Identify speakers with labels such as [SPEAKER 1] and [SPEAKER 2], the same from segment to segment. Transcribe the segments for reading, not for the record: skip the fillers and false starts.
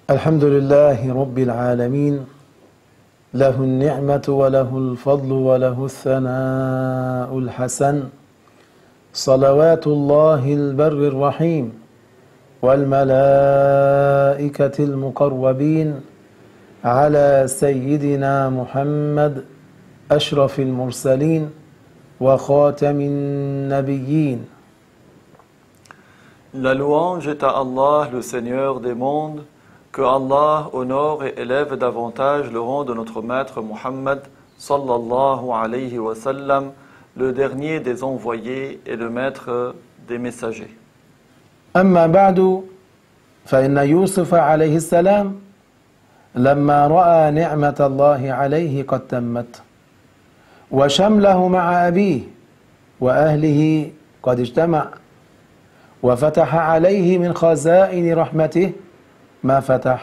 [SPEAKER 1] الحمد لله رب العالمين له النعمة وله الفضل وله الثناء الحسن صلوات الله البر الرحيم والملائكة المقربين على سيدنا محمد أشرف المرسلين وخاتم النبيين.
[SPEAKER 2] La louange est à Allah, le Seigneur des mondes. Que Allah honore et élève davantage le rang de notre maître Muhammad sallallahu alayhi wa sallam, le dernier des envoyés et le maître des messagers.
[SPEAKER 1] أما بعد فإن يوسف عليه السلام لما رأى نعمة الله عليه قد تمت وشمله مع أبيه وأهله قد اجتمع وفتح عليه من خزائن رحمته ما فتح.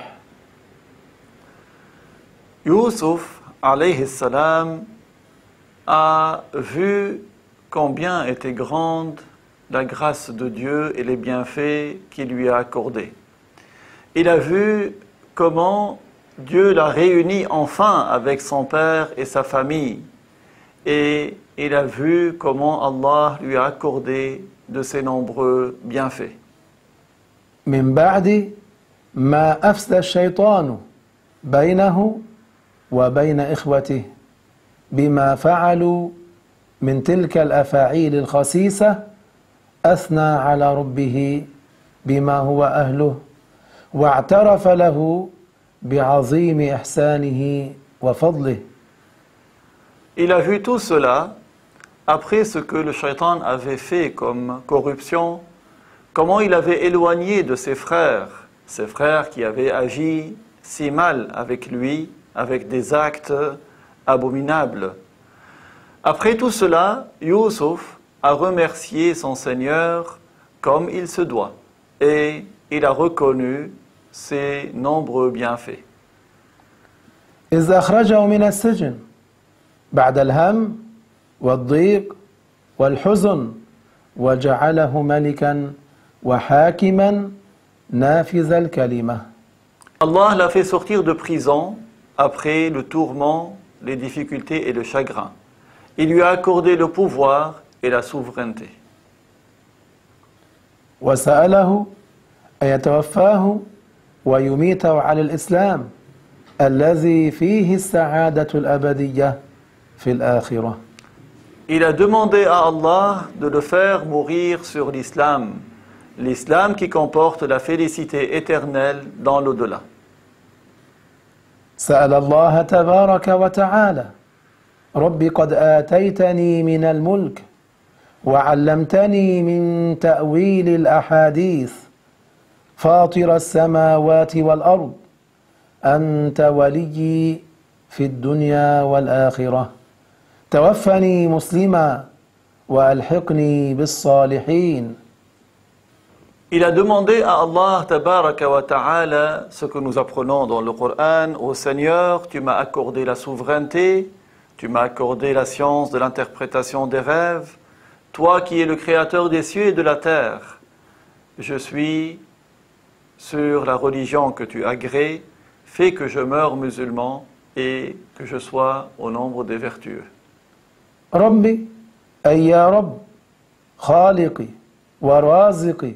[SPEAKER 2] Yusuf alayhi salam a vu combien était grande la grâce de Dieu et les bienfaits qu'il lui a accordés. Il a vu comment Dieu l'a réuni enfin avec son père et sa famille. Et il a vu comment Allah lui a accordé de ses nombreux bienfaits.
[SPEAKER 1] من بعد ما أفسد الشيطان بينه وبين إخوته بما فعلوا من تلك الأفاعيل الخسيسة أثنى على ربه بما هو أهله واعترف له بعظيم إحسانه وفضله.
[SPEAKER 2] Il a vu tout cela après ce que le shaitan avait fait comme corruption, comment il avait éloigné de ses frères qui avaient agi si mal avec lui, avec des actes abominables. Après tout cela, Yusuf a remercié son Seigneur comme il se doit, et il a reconnu ses nombreux bienfaits.
[SPEAKER 1] إذ أخرجه من السجن بعد الهم والضيق والحزن وجعله ملكا وحاكما نافذ الكلمة.
[SPEAKER 2] Allah l'a fait sortir de prison après le tourment, les difficultés et le chagrin. Il lui a accordé le pouvoir et la souveraineté.
[SPEAKER 1] وسأله أن يتوفاه ويميته على الإسلام الذي فيه السعادة الأبدية في الآخرة.
[SPEAKER 2] Il a demandé à Allah de le faire mourir sur l'islam, l'islam qui comporte la félicité éternelle dans l'au-delà.
[SPEAKER 1] سأل الله تبارك وتعالى رب قد آتيتني من الملك وعلمتني من تأويل الأحاديث فاطر السماوات والأرض أنت وليي في الدنيا والآخرة توفني مسلما وألحقني بالصالحين.
[SPEAKER 2] Il a demandé à Allah tabaraka wa ta'ala ce que nous apprenons dans le Coran. Ô Seigneur, tu m'as accordé la souveraineté, tu m'as accordé la science de l'interprétation des rêves, toi qui es le créateur des cieux et de la terre. Je suis sur la religion que tu agrées, fais que je meure musulman et que je sois au nombre des vertueux.
[SPEAKER 1] ربي أي يا رب خالقي ورازقي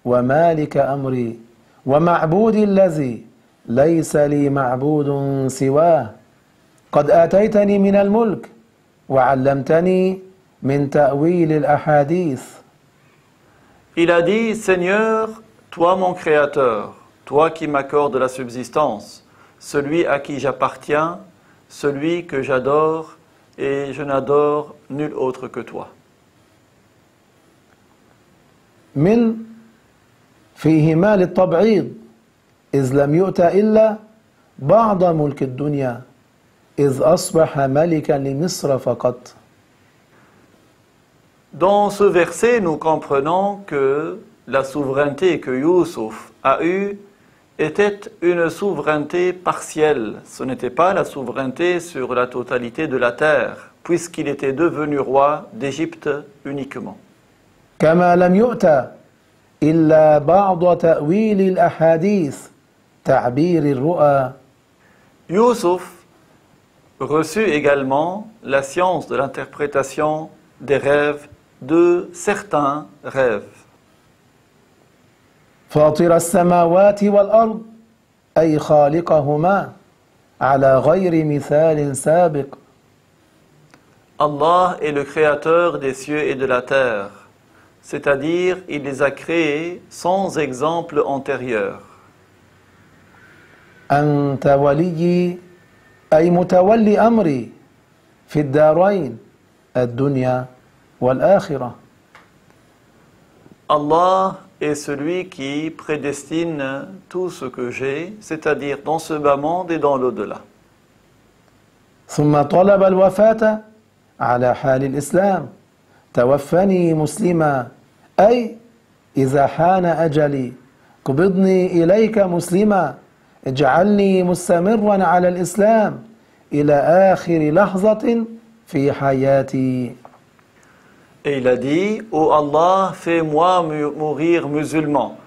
[SPEAKER 1] ومالك أمري ومعبودي الذي ليس لي معبود سواه قد آتيتني من الملك وعلمتني من تأويل الأحاديث.
[SPEAKER 2] Il a dit, Seigneur, toi mon Créateur, toi qui m'accordes la subsistance, celui à qui j'appartiens, celui que j'adore, et je n'adore nul autre que toi.
[SPEAKER 1] من فيه مال التبعيض إذ لم يؤت إلا بعض ملك الدنيا إذ أصبح ملكا لمصر فقط.
[SPEAKER 2] Dans ce verset, nous comprenons que la souveraineté que Youssouf a eue était une souveraineté partielle. Ce n'était pas la souveraineté sur la totalité de la terre, puisqu'il était devenu roi d'Égypte uniquement.
[SPEAKER 1] كما لم يؤت إلا بعض تأويل الأحاديث تعبير الرؤى.
[SPEAKER 2] Youssouf reçut également la science de l'interprétation des rêves, de certains rêves.
[SPEAKER 1] فاطر السماوات والأرض أي خالقهما على غير مثال سابق.
[SPEAKER 2] Allah est le créateur des cieux et de la terre, c'est-à-dire il les a créés sans exemple antérieur.
[SPEAKER 1] أنت وليي أي متولي أمري في الدارين الدنيا والآخرة.
[SPEAKER 2] Allah est celui qui prédestine tout ce que j'ai, c'est-à-dire dans ce bas monde et dans l'au-delà.
[SPEAKER 1] ثم طلب الوفاة على حال الإسلام توفني مسلما أي إذا حان أجلي قبضني إليك مسلما اجعلني مستمرا على الإسلام إلى آخر لحظة في حياتي.
[SPEAKER 2] Et il a dit, ô Allah, fais-moi mourir musulman.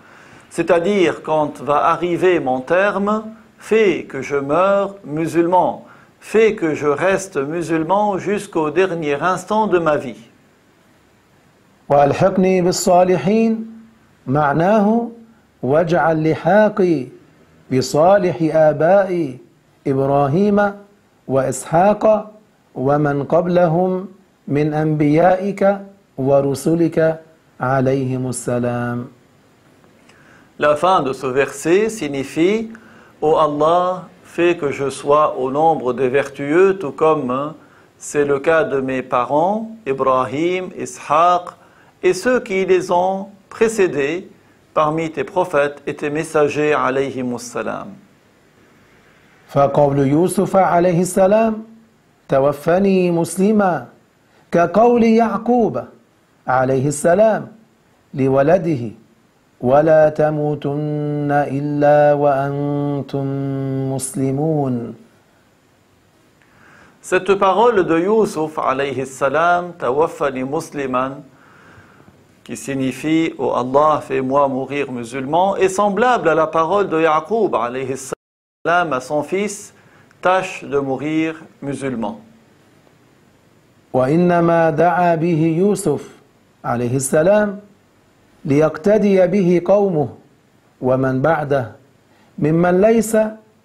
[SPEAKER 2] C'est-à-dire, quand va arriver mon terme, fais que je meure musulman. Fais que je reste musulman jusqu'au dernier instant de ma vie.
[SPEAKER 1] وألحقني بالصالحين معناه واجعل لحاقي بصالح آبائي إبراهيم وإسحاق ومن قبلهم من أنبيائك ورسلك عليهم السلام.
[SPEAKER 2] La fin de ce verset signifie, ô Allah, fais que je sois au nombre des vertueux, tout comme c'est le cas de mes parents, Ibrahim, Ishaq, et ceux qui les ont précédés parmi tes prophètes et tes messagers, alayhimus salam.
[SPEAKER 1] فقول يوسف عليه السلام توفني مسلما كقول يعقوب عليه السلام لولده ولا تموتن إلا وأنتم مسلمون.
[SPEAKER 2] Cette parole de Youssouf, alayhi salam, tawaffani musliman, qui signifie, ô Allah, fais-moi mourir musulman, est semblable à la parole de Yaqub, alayhi salam, à son fils, tâche de mourir musulman.
[SPEAKER 1] وإنما دعا به يوسف عليه السلام ليقتدي به قومه ومن بعده ممن ليس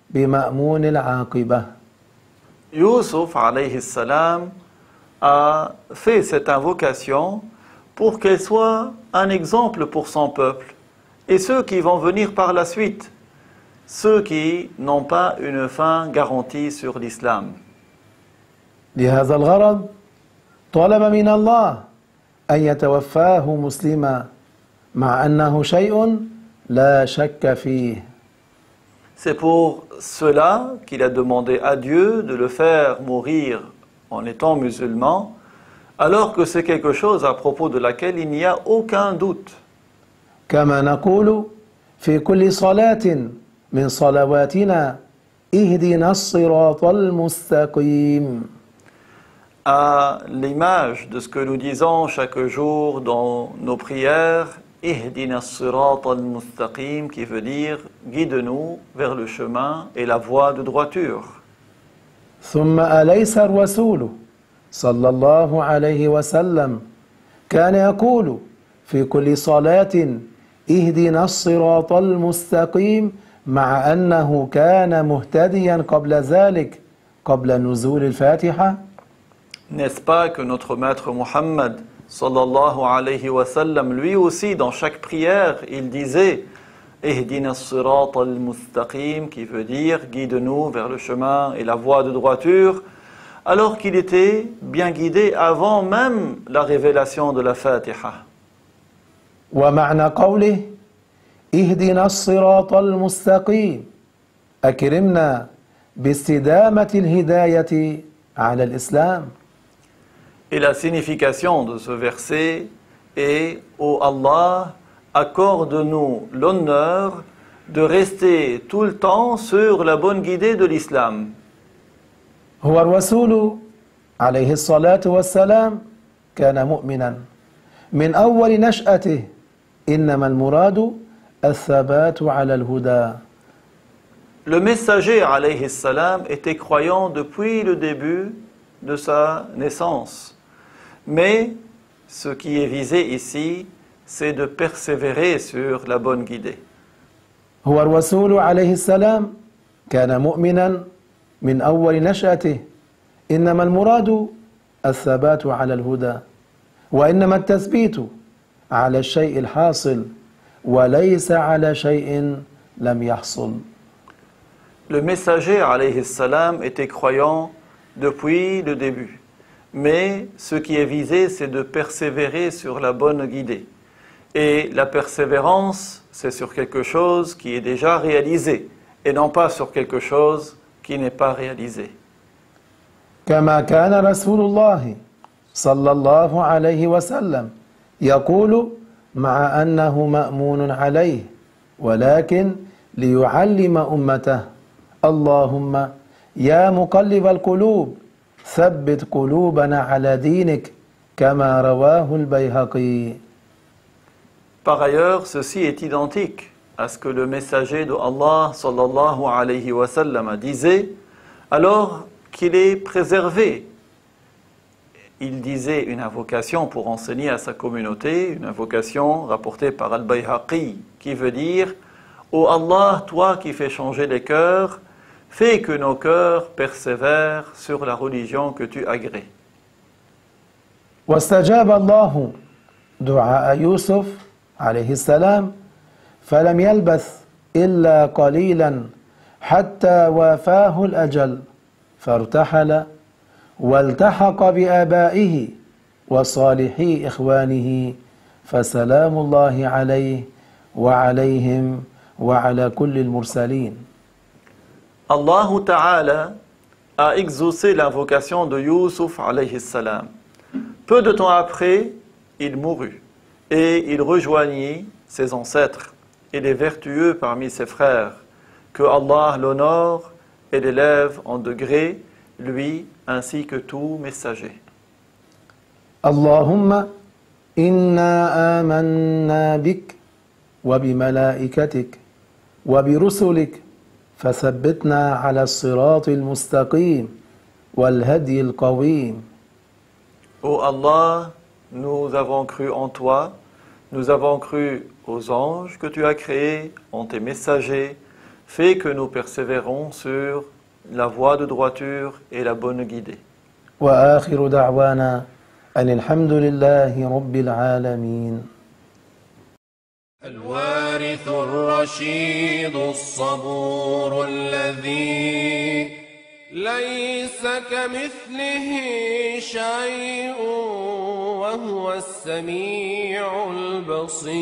[SPEAKER 1] بمأمون العاقبة.
[SPEAKER 2] Youssouf, alayhi salam, a fait cette invocation pour qu'elle soit un exemple pour son peuple et ceux qui vont venir par la suite, ceux qui n'ont pas une fin garantie sur l'islam.
[SPEAKER 1] لهذا الغرض طلب من الله أن يتوفاه مسلما مع أنه شيء لا شك فيه.
[SPEAKER 2] C'est pour cela qu'il a demandé à Dieu de le faire mourir en étant musulman, alors que c'est quelque chose à propos de laquelle il n'y a aucun doute.
[SPEAKER 1] كما نقول في كل صلاة من صلواتنا اهدنا الصراط المستقيم.
[SPEAKER 2] À l'image de ce que nous disons chaque jour dans nos prières, Ihdina as-sirat al-mustaqim, qui veut dire guide-nous vers le chemin et la voie de droiture.
[SPEAKER 1] ثم أليس الرسول صلى الله عليه وسلم كان يقول في كل صلاة اهدنا الصراط المستقيم مع أنه كان مهتديا قبل ذلك قبل نزول الفاتحة؟
[SPEAKER 2] N'est-ce pas que notre maître Muhammad sallallahu alayhi wa sallam, lui aussi dans chaque prière, il disait Ihdina as-sirat al-mustaqim, qui veut dire guide-nous vers le chemin et la voie de droiture, alors qu'il était bien guidé avant même la révélation de la Fatiha.
[SPEAKER 1] ومعنى قوله اهدنا الصراط المستقيم أكرمنا باستدامة الهداية على الإسلام.
[SPEAKER 2] Et la signification de ce verset est « Ô Allah, accorde-nous l'honneur de rester tout le temps sur la bonne guidée de l'islam. »
[SPEAKER 1] هو الرسول عليه الصلاة والسلام كان مؤمنا من أول نشأته إنما المراد الثبات على الهدى.
[SPEAKER 2] Le messager alayhi salam était croyant depuis le début de sa naissance. Mais ce qui est visé ici, c'est de persévérer sur la bonne guidée.
[SPEAKER 1] هو الرسول عليه السلام كان مؤمنا من أول نشأته إنما المراد الثبات على الهدى وإنما التثبيت على الشيء الحاصل وليس على شيء لم يحصل.
[SPEAKER 2] Le messager alayhi salam était croyant depuis le début. Mais ce qui est visé, c'est de persévérer sur la bonne guidée. Et la persévérance, c'est sur quelque chose qui est déjà réalisé, et non pas sur quelque chose qui n'est pas réalisé.
[SPEAKER 1] كما كان رسول الله صلى الله عليه وسلم يقول مع أنه مأمون عليه ولكن ليعلم أمته اللهم يا مقلب القلوب ثبت قلوبنا على دينك كما رواه البيهقي.
[SPEAKER 2] Par ailleurs, ceci est identique à ce que le messager de Allah sallallahu alayhi wa sallam disait alors qu'il est préservé. Il disait une invocation pour enseigner à sa communauté, une invocation rapportée par Al-Bayhaqi, qui veut dire « Ô Allah, toi qui fais changer les cœurs, fais que nos cœurs persévèrent sur la religion que tu agrées. »
[SPEAKER 1] واستجاب الله دعاء يوسف عليه السلام فلم يلبث إلا قليلا حتى وافاه الأجل فارتحل والتحق بآبائه وصالحي إخوانه فسلام الله عليه وعليهم وعلى كل المرسلين.
[SPEAKER 2] Allah Ta'ala a exaucé l'invocation de Youssouf alayhi salam. Peu de temps après, il mourut et il rejoignit ses ancêtres et les vertueux parmi ses frères, que Allah l'honore et l'élève en degré, lui ainsi que tout messager.
[SPEAKER 1] Allahumma inna amanna bik wa bimalaikatik wa birusulik فثبتنا على الصراط المستقيم والهدي القويم.
[SPEAKER 2] Ô Allah, nous avons cru en toi, nous avons cru aux anges que tu as créés, en tes messagers, fais que nous persévérons sur la voie de droiture et la bonne guidée.
[SPEAKER 1] وآخر دعوانا أن الحمد لله رب العالمين.
[SPEAKER 3] الوارث الرشيد الصبور الذي ليس كمثله شيء وهو السميع البصير.